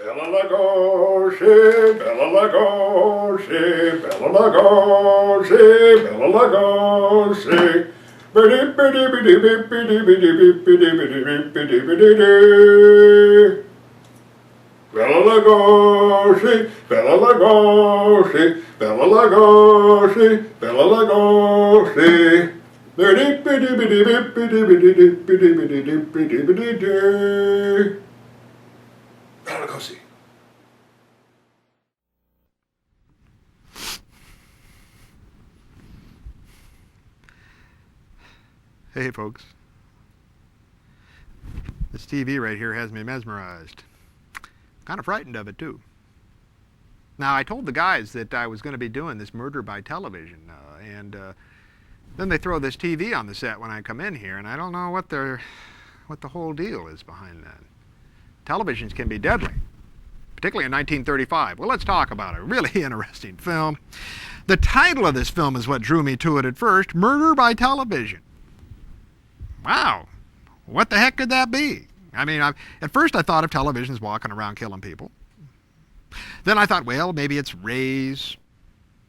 Bela Lugosi, Bela Lugosi, Bela Lugosi, Bela Lugosi. Biddy biddy biddy biddy biddy biddy biddy biddy biddy biddy. Bela Lugosi, Bela Lugosi, Bela Lugosi, Bela Lugosi. Biddy biddy biddy biddy biddy biddy biddy biddy biddy biddy. Bela Lugosi. Hey folks, this TV right here has me mesmerized. Kind of frightened of it too. Now I told the guys that I was going to be doing this murder by television, and then they throw this TV on the set when I come in here, and I don't know what the whole deal is behind that. Televisions can be deadly, particularly in 1935. Well, let's talk about it. Really interesting film. The title of this film is what drew me to it at first, Murder by Television. Wow, what the heck could that be? I mean, at first I thought of televisions walking around killing people. Then I thought, well, maybe it's rays.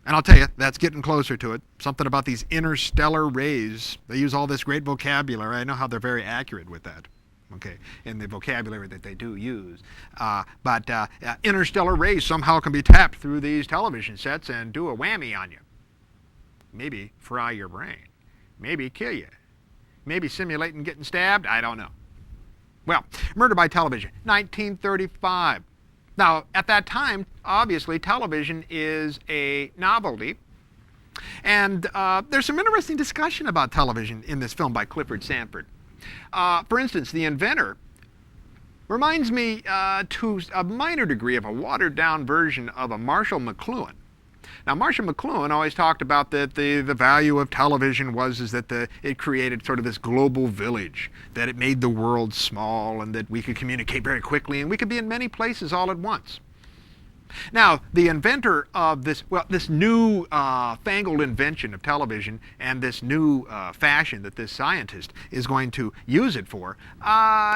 And I'll tell you, that's getting closer to it. Something about these interstellar rays. They use all this great vocabulary. I know how they're very accurate with that, okay, in the vocabulary that they do use. But interstellar rays somehow can be tapped through these television sets and do a whammy on you. Maybe fry your brain. Maybe kill you. Maybe simulating getting stabbed? I don't know. Well, Murder by Television, 1935. Now, at that time, obviously, television is a novelty. And there's some interesting discussion about television in this film by Clifford Sanford. For instance, the inventor reminds me to a minor degree of a watered-down version of a Marshall McLuhan. Now, Marshall McLuhan always talked about that the value of television was that it created sort of this global village, that it made the world small, and that we could communicate very quickly, and we could be in many places all at once. Now, the inventor of this new fangled invention of television and this new fashion that this scientist is going to use it for,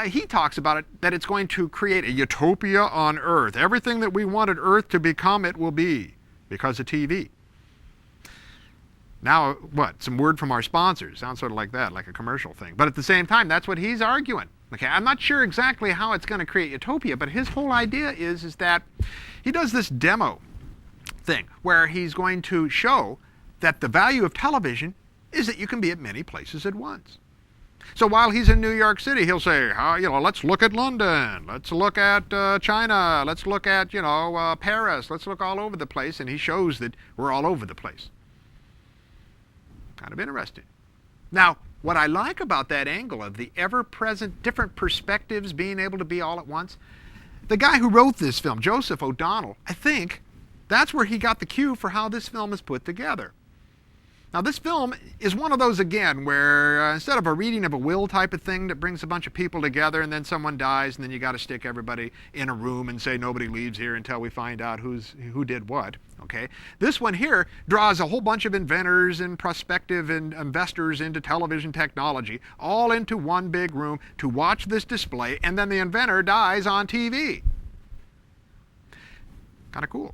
he talks about it, that it's going to create a utopia on Earth. Everything that we wanted Earth to become, it will be. Because of TV. Now, what? Some word from our sponsors. Sounds sort of like that, like a commercial thing. But at the same time, that's what he's arguing. Okay, I'm not sure exactly how it's going to create utopia, but his whole idea is that he does this demo thing where he's going to show that the value of television is that you can be at many places at once. So while he's in New York City, he'll say, let's look at London, let's look at China, let's look at, Paris, let's look all over the place, and he shows that we're all over the place. Kind of interesting. Now, what I like about that angle of the ever-present different perspectives being able to be all at once, the guy who wrote this film, Joseph O'Donnell, I think that's where he got the cue for how this film is put together. Now, this film is one of those, again, where instead of a reading of a will type of thing that brings a bunch of people together and then someone dies and then you got to stick everybody in a room and say nobody leaves here until we find out who did what, okay? This one here draws a whole bunch of inventors and prospective and investors into television technology all into one big room to watch this display, and then the inventor dies on TV. Kind of cool.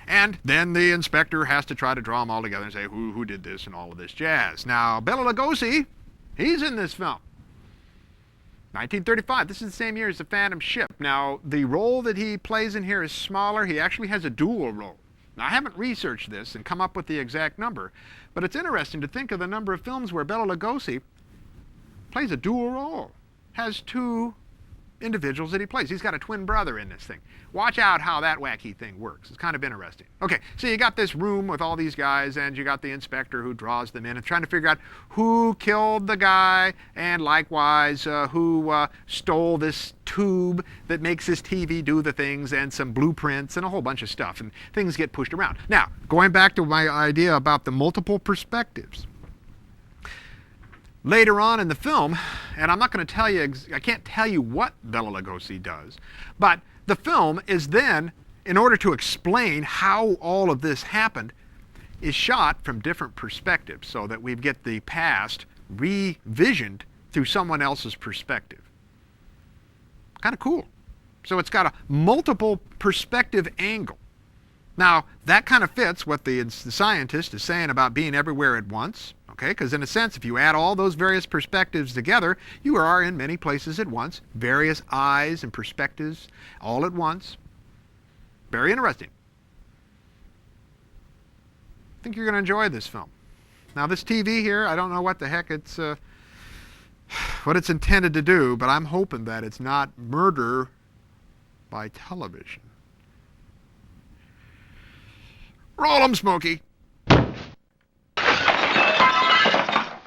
And then the inspector has to try to draw them all together and say who did this and all of this jazz. Now, Bela Lugosi, he's in this film. 1935. This is the same year as The Phantom Ship. Now, the role that he plays in here is smaller. He actually has a dual role. Now, I haven't researched this and come up with the exact number, but it's interesting to think of the number of films where Bela Lugosi plays a dual role, has two individuals that he plays. He's got a twin brother in this thing. Watch out how that wacky thing works. It's kind of interesting. Okay, so you got this room with all these guys, and you got the inspector who draws them in and trying to figure out who killed the guy, and likewise who stole this tube that makes this TV do the things, and some blueprints and a whole bunch of stuff, and things get pushed around. Now, going back to my idea about the multiple perspectives. Later on in the film, and I'm not going to tell you, I can't tell you what Bela Lugosi does, but the film is then, in order to explain how all of this happened, is shot from different perspectives so that we get the past revisioned through someone else's perspective. Kind of cool. So it's got a multiple perspective angle. Now, that kind of fits what the scientist is saying about being everywhere at once. Okay, because in a sense, if you add all those various perspectives together, you are in many places at once. Various eyes and perspectives all at once. Very interesting. I think you're going to enjoy this film. Now, this TV here, I don't know what the heck it's, what it's intended to do, but I'm hoping that it's not murder by television. Roll 'em, Smokey.